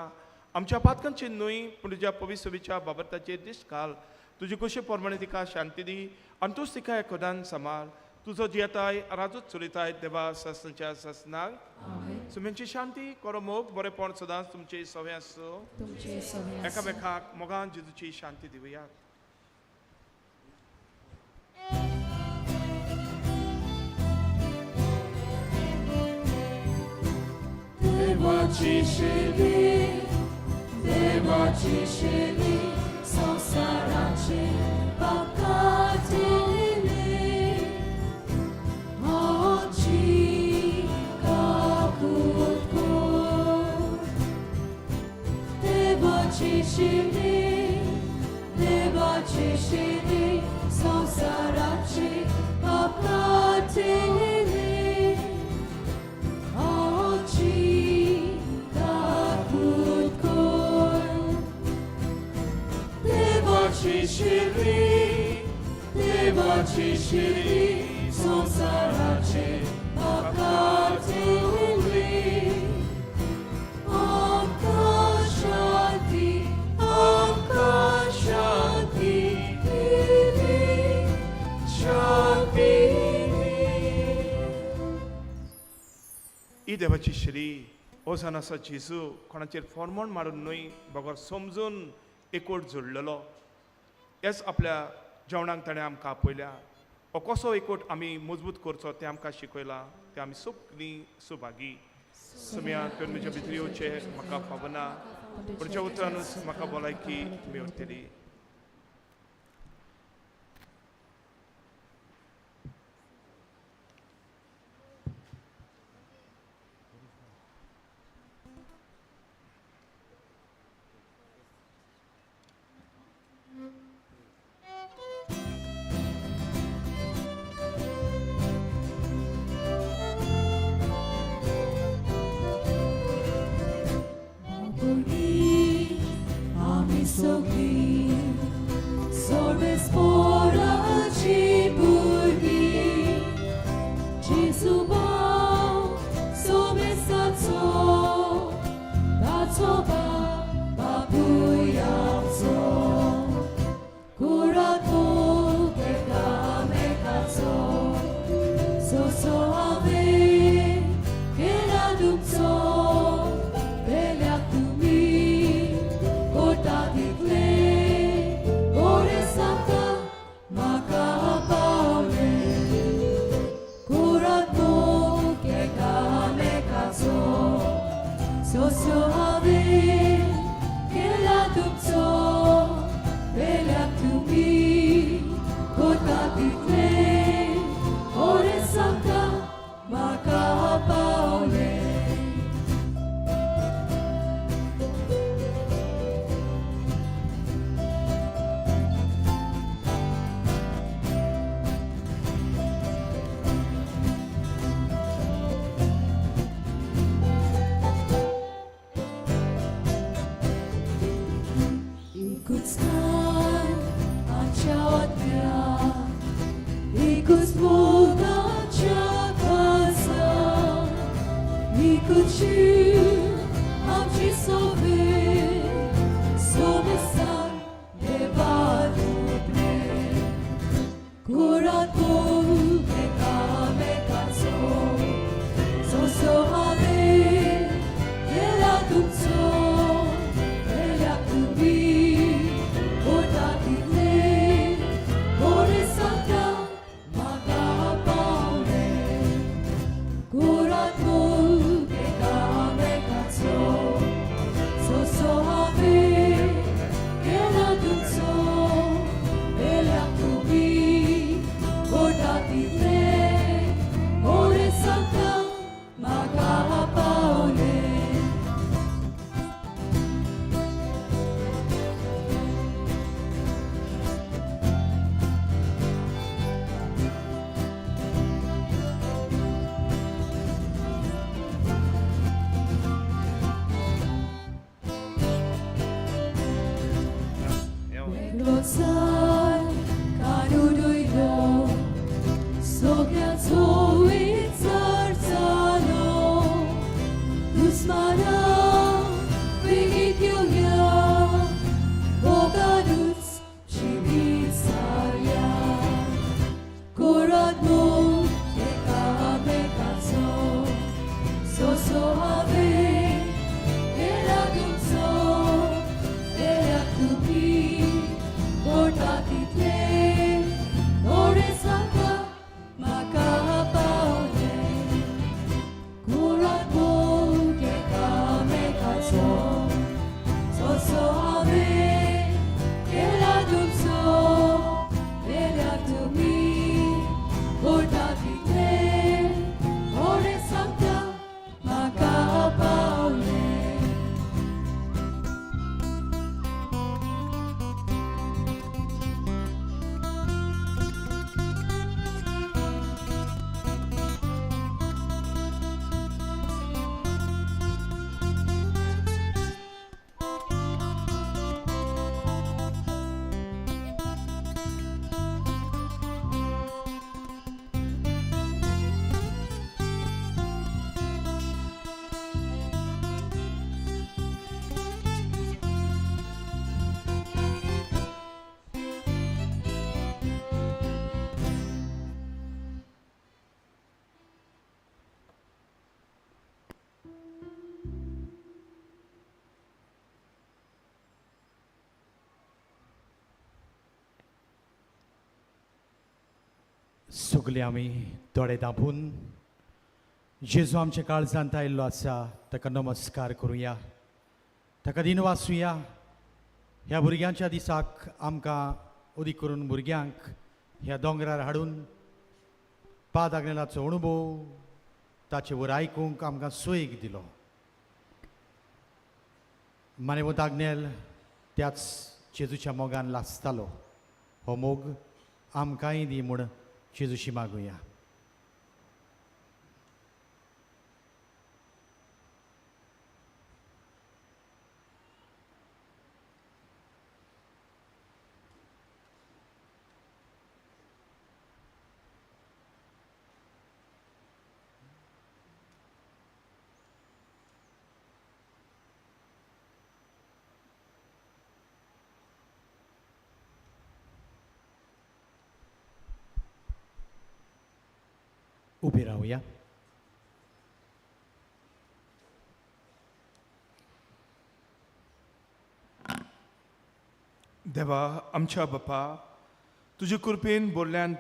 आमच्या पातकांची न्हय पूण तुज्या पवित्रच्या बाबताचेर दिश्ट घाल. तुजे कशे प्रमाणे तिका शांती दी आनी तूंच तिका एकोदान सांबाळ. तुजो जियेताय राजूच चलयताय देवा सासणाच्या सासनाक. सुमेची शांती कोरो मोग बरेपण सदांच तुमचे सवे आसो. एकामेकाक मोगान जेजूची शांती दिवयात. देवाची शेली संसाराचे पाकातिले आमची काकूत कोर. देवाची शेली संसाराचे पाकातिले देवाची शेली संसाराचे पाकातिले आमकां शांती ही देवाची श्री ओसान आसा जेजू कोणाचेर फॉर्मोन मारून न्हय बगर समजून एकवट जोडलेलो. हेच आपल्या जेवणाक ताणें आमकां आपयल्या. हो कसो एकवट आमी मजबूत करचो तें आमकां शिकयलां. तें आमी सगळीं सुभागी. सुम्या तुवें म्हज्या भितर येवचें म्हाका फावना पुढच्या उतरानूच म्हाका भलायकी मेळटली. आमी सगळीं एकूच मोगाच्या खासा एकूची आमची सोबेसार देवाचो प्रेम घोरातो एकामेकाचो सोसो हांवें केला तुमचो केल्या तुमी ओटा दिले बरे सांगता म्हाका पावले घोरात मोग एकामेकाचो सोसो हांवें केला तुमचो केल्या तुमी ओटा दिले बरे सांगता म्हाका पावले Glosar kanudoiro sogniaco itzartzalo Usmana vigitiogia bogaduts chivitsaria Koradmo ekamekazo soso ave eladumso elatubi Porta title, ore santa, maka paule. Kurat mo ke kame kacho, so ave, kela dumso, kela tumi. Porta title, ore santa, maka paule. सगळे आमी दोळे धांपून जेजू आमच्या काळजांत आयिल्लो आसा ताका नमस्कार करुया ताका दिन वाचुया ह्या भुरग्यांच्या दिसाक आमकां उदीक करून भुरग्यांक ह्या दोंगरार हाडून पाद आग्नेलाचो अणभव ताचे वर आयकूंक आमकां सोयेक दिलो मानेवंत आग्नेल त्याच जेजूच्या मोगान लासतालो हो मोग आमकांय दी म्हूण जेजूशी मागुया उबे रावया देवा आमच्या बापा तुजे कृपेन बोरल्यान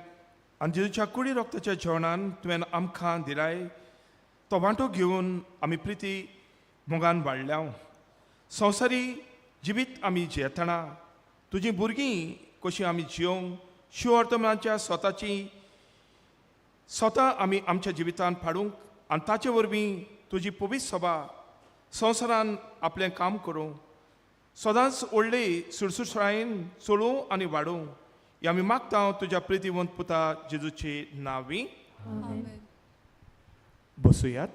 आनी जेजूच्या कुडी रोगताच्या जेवणान तुवें आमकां दिलाय तो वांटो घेवन आमी प्रिती मोगान वाडल्या संवसारी जिवीत आमी जियेतना तुजीं भुरगीं कशीं आमी जियोंक शिव अर्थमनाच्या स्वता आमी आमच्या जिवितान फाडूंक आनी ताचे वरवीं तुजी पवित्र सभा संवसारान आपलें काम करूं सदांच व्हडले सुरसुरसायेन चलोवं आनी वाडोवं हें आमी मागता तुज्या प्रितीवंत पुता जेजूचे नांवी बसुयात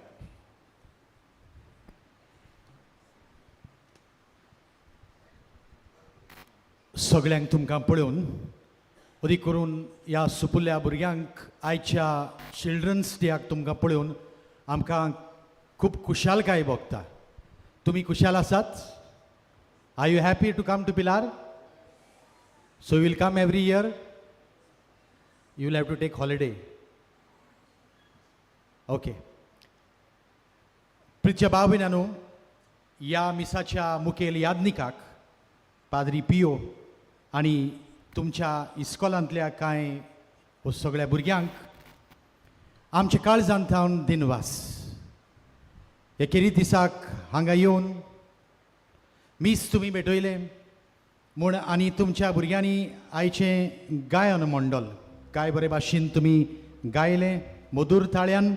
सगळ्यांक तुमकां पळोवन अदीक करून ह्या सुपुल्ल्या भुरग्यांक आयच्या चिल्ड्रन्स डेयाक तुमकां पळोवन आमकां खूब खुशालकाय भोगता. तुमी खुशाल आसात? Are you happy to come to Pilar? So you will come every year? You will have to take holiday. Okay. प्रित्य भाव भयणांनो, ह्या मिसाच्या मुखेल यादनिकाक पाद्री पियो आनी तुमच्या इस्कॉलांतल्या कांय सगळ्या भुरग्यांक आमचे काळजांतावन दिनवास. एकेरी दिसाक हांगा येवन मीस तुमी भेटयले म्हूण आनी तुमच्या भुरग्यांनी आयचें गायन मंडळ काय बरे भाशेन तुमी गायलें मधुर ताळ्यान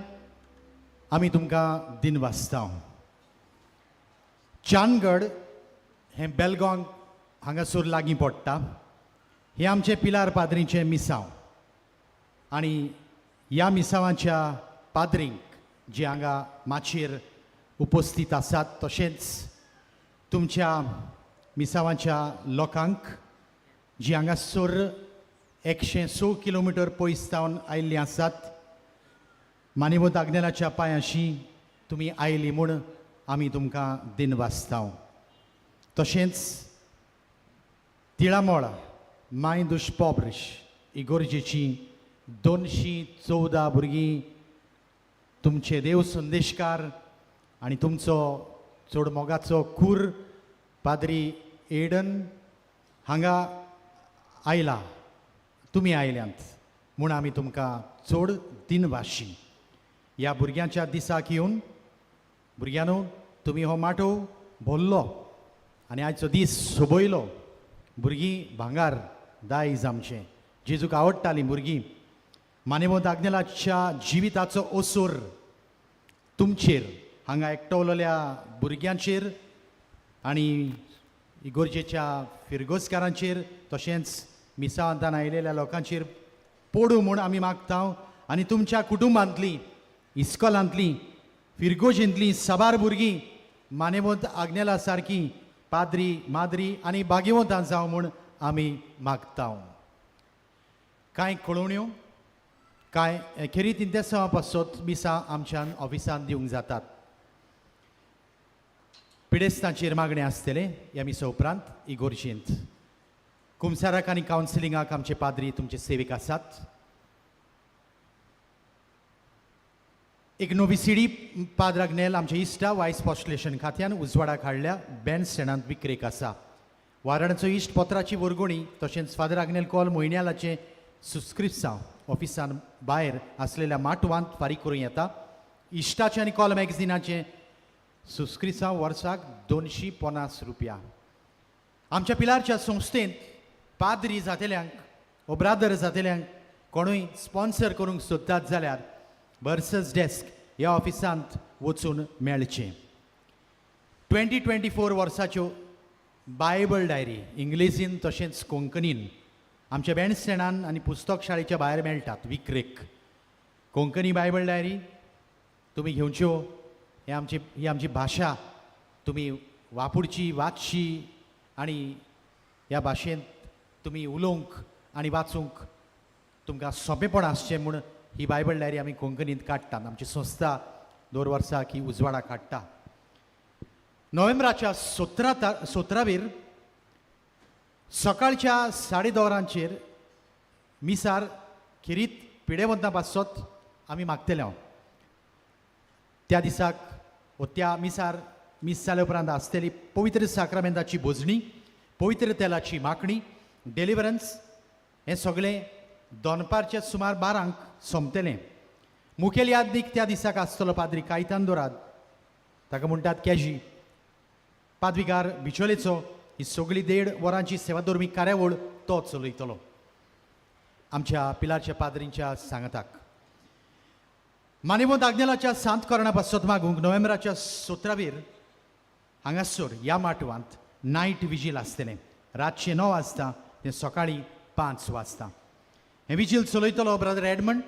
आमी तुमकां दिनवासता. चांदगड हें बेलगांव हांगासर लागीं पडटा. हें आमचें पिलार पाद्रीचें मिसांव आनी ह्या मिसावांच्या पाद्रींक जे हांगा माचयेर उपस्थित आसात तशेंच तुमच्या मिसावांच्या लोकांक जीं हांगासर 106 किलोमिटर पयस सावन आयिल्लीं आसात. मानेवंत आग्नेलाच्या पांयाशी तुमी आयलीं म्हूण आमी तुमकां दिनवासता. तशेंच तिळामोळ माय दुश पॉब्रिश इगोर्जेची 214 भुरगीं तुमचे देव संदेशकार आनी तुमचो चड मोगाचो खूर पाद्री एडन हांगा आयला. तुमी आयल्यांत म्हूण आमी तुमकां चड दिनवाशी. ह्या भुरग्यांच्या दिसाक येवन भुरग्यांनो तुमी हो माटो भरलो आनी आयचो दीस सोबयलो. भुरगीं भांगार दायज आमचें. जेजूक आवडटालीं भुरगीं. मानेवंत आग्नेलाच्या जिविताचो ओसूर तुमचेर हांगा एकटवलेल्या भुरग्यांचेर आनी इगोर्जेच्या फिरगोसकारांचेर तशेंच मिसावांतान आयिल्ल्या लोकांचेर पडूं म्हूण आमी मागता. आनी तुमच्या कुटुंबांतलीं इस्कॉलांतलीं फिरगोजेंतलीं साबार भुरगीं मानेवंत आग्नेला सारकीं पाद्री माद्री आनी भाग्यवंतां जावं म्हूण आमी मागता. कांय कळोवण्यो कांय खेरीत इंतेसां पासत मिसां आमच्यान ऑफिसान दिवंक जातात. पिडेस्तांचेर मागणें आसतलें ह्या मिसा उपरांत इगोर्जेंत. कुमसाराक आनी कावन्सिलिंगाक आमचे पाद्री तुमचे सेवेक आसात. एक नवी सिडी पाद्र आग्नेल आमचे इश्टा वायस पॉस्टुलेशन खात्यान उजवाडाक हाडल्या बँड स्टँडांत विक्रेक आसा. वाराणचो इश्ट पत्राची वर्गोणी तशेंच फादर आग्नेल कॉल म्हयन्यालाचे सबस्क्रिप्सांव ऑफिसान भायर आसलेल्या माटवांत फारीक करूं येता. इश्टाचे आनी कॉल मॅगझिनाचे सबस्क्रिप्सांव वर्साक 250 रुपया. आमच्या पिलारच्या संस्थेंत पाद्री जातेल्यांक वो ब्रादर जातेल्यांक कोणूय स्पॉन्सर करूंक सोदतात जाल्यार बर्सस डेस्क ह्या ऑफिसांत वचून मेळचें. 2024 वर्साच्यो बायबल डायरी इंग्लिशीन तशेंच कोंकणीन आमच्या बँड स्टँडान आनी पुस्तक शाळेच्या भायर मेळटात विक्रेक. कोंकणी बायबल डायरी तुमी घेवच्यो. ही आमची भाशा तुमी वापरची वाचची आनी ह्या भाशेंत तुमी उलोवंक आनी वाचूंक तुमकां सोंपेपण आसचें म्हूण ही बायबल डायरी आमी कोंकणींत काडटात. आमची संस्था दर वर्साक ही उजवाडाक हाडटा. नोव्हेंबराच्या 17वेर सकाळच्या 2:30 मिसार खेरीत पिडेवंतां पासत आमी मागतले. त्या दिसाक व त्या मिसार मीस जाल्या उपरांत आसतली पवित्र साक्रामेंताची भोजणी, पवित्र तेलाची माखणी, डेलिव्हरन्स हें सगळें दोनपारचे सुमार 12 सोंपतलें. मुखेल यादनीक त्या दिसाक आसतलो पाद्री कायतान दोराद. ताका म्हणटात कॅजी. पाद्विकार बिचोलेचो ही सगळी 1.5 वरांची सेवाधर्मी कार्यावळ तो चलयतलो आमच्या पिलारच्या पाद्रींच्या सांगताक. मानेवंत आग्नेलाच्या सांत कोरणा पासत मागूंक नोव्हेंबराच्या 17वेर हांगासर ह्या माटवांत नायट विजील आसतलें. रातचे 9 वाजता ते सकाळीं 5 वाजता. हें विजील चलयतलो brother Edmund,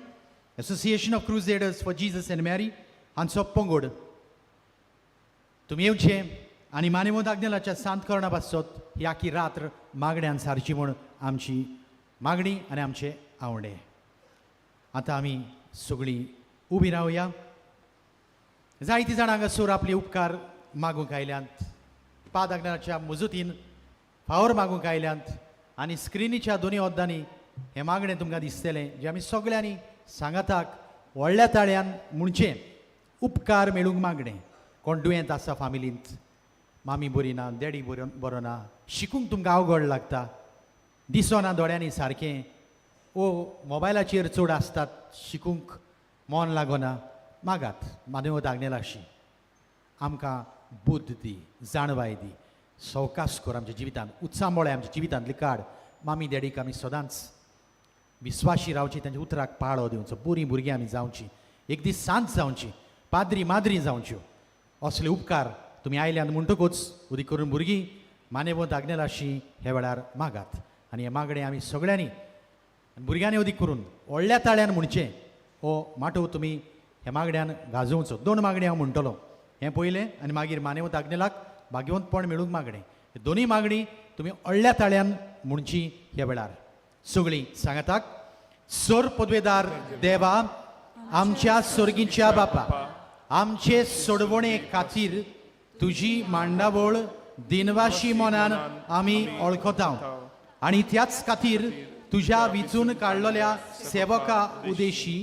association of crusaders for Jesus and Mary हांचो पंगड. तुमी येवचें आनी मानेवंत आग्नेलाच्या सांत कोरणा पासत ही आखी रात्र मागण्यांत सारची म्हूण आमची मागणी आनी आमचे आवडे. आतां आमी सगळीं उबी रावया. जायतीं जाणां हांगासर आपले उपकार मागूंक आयल्यांत, पाद आग्नेलाच्या मजतीन फावोर मागूंक आयल्यांत आनी स्क्रिनीच्या दोनी वद्दांनी हें मागणें तुमकां दिसतलें जें आमी सगळ्यांनी सांगाताक व्हडल्या ताळ्यान म्हणचें उपकार मेळूंक मागणें. कोण दुयेंत आसा फामिलींत, मामी बरी ना, डॅडी बरो ना, शिकूंक तुमकां अवघड लागता, दिसना दोळ्यांनी सारकें, ओ मोबायलाचेर चड आसतात, शिकूंक मन लागना, मागात मानेवत आग्नेलाशी आमकां बुद्ध दी, जाणवाय दी, सवकास कर आमच्या जिवितांत, उत्सामोळे आमच्या जिवितांतली काड. मामी डॅडीक आमी सदांच विस्वाशी रावची, तांच्या उतराक पाळो दिवचो, बरीं भुरगीं आमी जावची, एक दीस सांत जावची, पाद्री माद्री जावच्यो. असले उपकार तुमी आयल्यान म्हणटकूच उदी करून भुरगीं मानेवंत आग्नेलाशी हे वेळार मागात. आनी हे मागणें आमी सगळ्यांनी भुरग्यांनी उदीक करून व्हडल्या ताळ्यान म्हणचें. हो माटो तुमी हे मागण्यान गाजोवचो. 2 मागणी हांव म्हणटलो, हें पयलें आनी मागीर मानेवंत आग्नेलाक भाग्यवंतपण मेळूंक मागणें. हे दोनी मागणी तुमी व्हडल्या ताळ्यान म्हणची ह्या वेळार. सगळीं सांगाताक. सोर पदवेदार देवा, आमच्या सर्गीच्या बापा, आमचे सोडवणे खातीर तुजी मांडावळ दिनवाशी मनान आमी वळखता आनी त्याच खातीर तुज्या विचून काडलेल्या सेवका उदेशी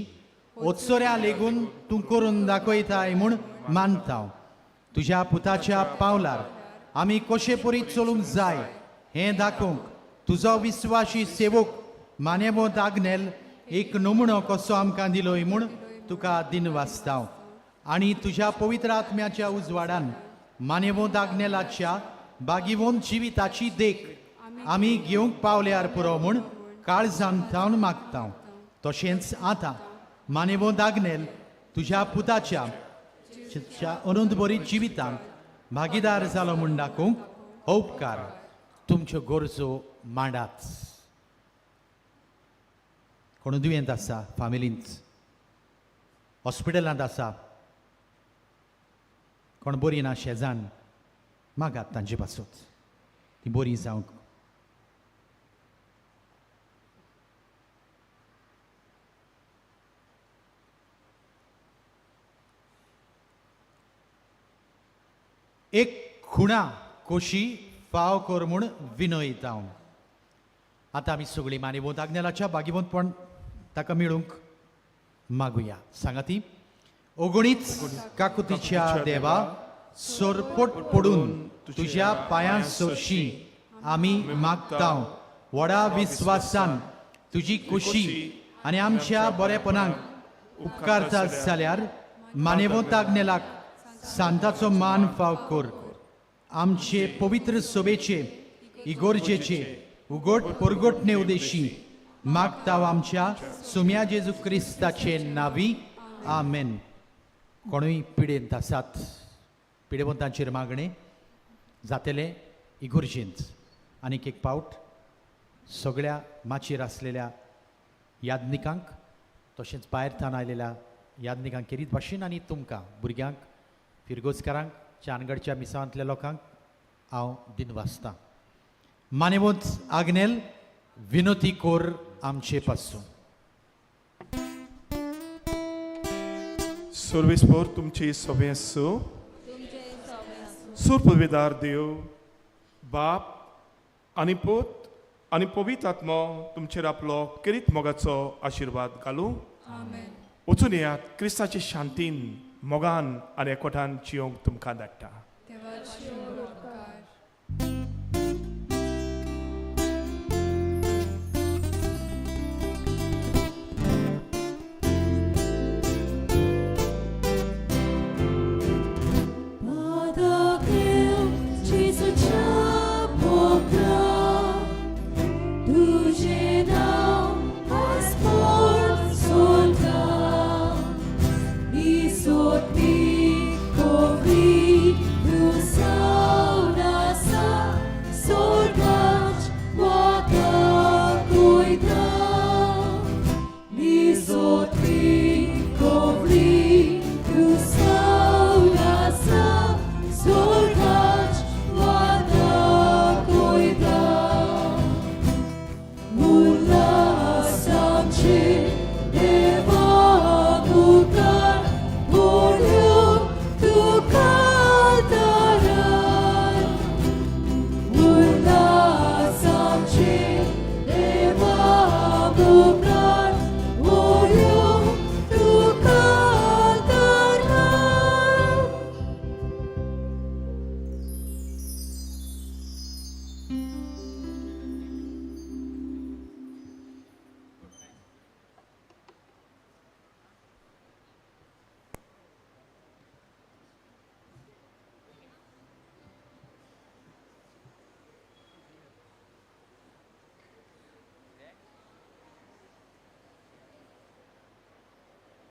ओत्सोऱ्या लेगून तूं करून दाखयताय म्हूण मानता. तुज्या पुताच्या पावलार आमी कशे परीत चलूंक जाय हें दाखोवंक तुजो विस्वाशी सेवक मानेवंत आग्नेल एक नमुनो कसो आमकां दिलोय म्हूण तुका दिनवासता. आनी तुज्या पवित्र आत्म्याच्या उजवाडान मानेवंत आग्नेलाच्या बागीवंत जिविताची देख आमी घेवंक पावल्यार पुरो म्हूण काळजान थावन मागता. तशेंच आतां मानेवंत आग्नेल तुज्या पुताच्या अनंत बरी जिवितांत भागीदार जालो म्हूण दाखोवंक हो उपकार तुमच्यो गरजो मांडात. कोण दुयेंत आसा फामिलींत, हॉस्पिटलांत आसा, कोण बरी ना शेजान, मागात तांचे पासत ती बरी जावंक. एक खुणा कोशी फाव कर म्हूण विनयता. आतां आमी सगळीं मानेवंत आग्नेलाच्या बागीवंतपण ताका मेळूंक मागुया. सांगाती. ओगणीच काकुतीच्या देवा, सोरपोट पडून तुज्या पांयां सरशी आमी मागता. व्हडा विस्वासान तुजी खोशी आनी आमच्या बरेपणाक उपकारता जाल्यार मानेवंत आग्नेलाक सांताचो मान फाव कर. आमचे पवित्र सभेचे इगोर्जेचे उगोट परगोटणे उदेशी मागता आमच्या सुम्या जेजू क्रिस्ताचे नावी. आमेन. कोणूय पिडेंत आसात, पिडेवंतांचेर मागणें जातले इगोर्जेंत. आनीक एक पावट सगळ्या माचयेर आसलेल्या याज्ञिकांक तशेंच भायरच्यान आयलेल्या याज्ञिकांक केरीत भाशेन आनी तुमकां भुरग्यांक, फिरगोजकारांक, चानगडच्या मिसांतल्या लोकांक हांव दिनवासतां. मानेवंत आग्नेल विनोती कोर आमचे पासून. सर्वेस्पर तुमची सभे आसूं. सूर पदवेदार देव, बाप आनी पूत आनी पवित्र आत्मो तुमचेर आपलो किरीत मोगाचो आशिर्वाद घालूं. वचून येयात. क्रिस्ताचे शांतीन, मोगान आनी एकवटान जियोंक तुमकां धाडटा.